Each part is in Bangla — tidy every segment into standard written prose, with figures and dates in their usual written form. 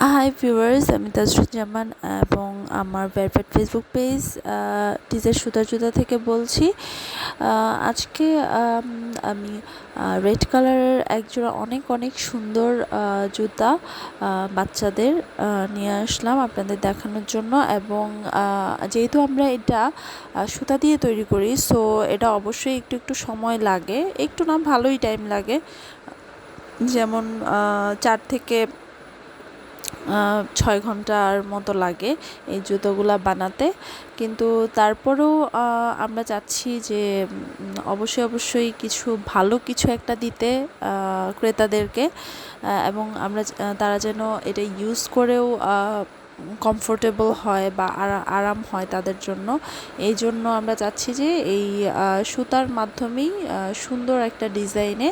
হাই ভিউয়ার্স, আমি তাজরুল জামান এবং আমার ভেরিফাইড ফেসবুক পেজ টিজের সুতা জুতা থেকে বলছি। আজকে আমি রেড কালারের একজোড়া অনেক সুন্দর জুতা বাচ্চাদের নিয়ে আসলাম আপনাদের দেখানোর জন্য। এবং যেহেতু আমরা এটা সুতা দিয়ে তৈরি করি, সো এটা অবশ্যই একটু সময় লাগে, একটু না ভালোই টাইম লাগে, যেমন 4 থেকে 6 ঘন্টার মতো লাগে এই জুতোগুলা বানাতে। কিন্তু তারপরেও আমরা চাচ্ছি যে অবশ্যই ভালো কিছু একটা দিতে ক্রেতাদেরকে, এবং তারা যেন এটা ইউজ করেও কমফোর্টেবল হয় বা আরাম হয় তাদের জন্য। এই জন্য আমরা চাচ্ছি যে এই সুতার মাধ্যমেই সুন্দর একটা ডিজাইনে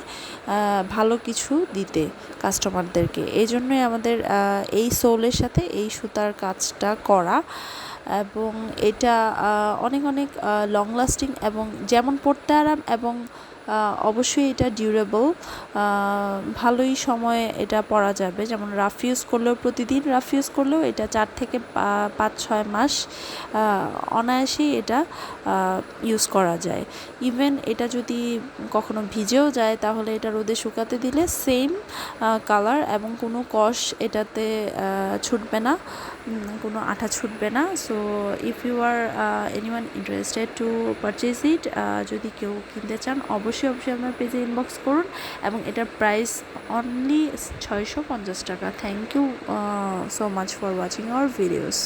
ভালো কিছু দিতে কাস্টমারদেরকে। এই জন্যই আমাদের এই সোলের সাথে এই সুতার কাজটা করা। এবং এটা অনেক লং লাস্টিং এবং যেমন পরতে আরাম, এবং অবশ্যই এটা ডিউরেবল, ভালোই সময় এটা পরা যাবে। যেমন প্রতিদিন রাফ ইউজ করলেও এটা 4 থেকে 5-6 মাস অনায়াসেই এটা ইউজ করা যায়। ইভেন এটা যদি কখনো ভিজেও যায় তাহলে এটা রোদে শুকাতে দিলে সেম কালার এবং কোনো কষ এটাতে ছুটবে না, কোনো আঠা ছুটবে না। So if you are anyone interested to purchase it, যদি কেউ কিনতে চান অবশ্যই আমার পেজে ইনবক্স করুন। এবং এটার প্রাইস অনলি 650 টাকা। Thank you so much for watching our videos.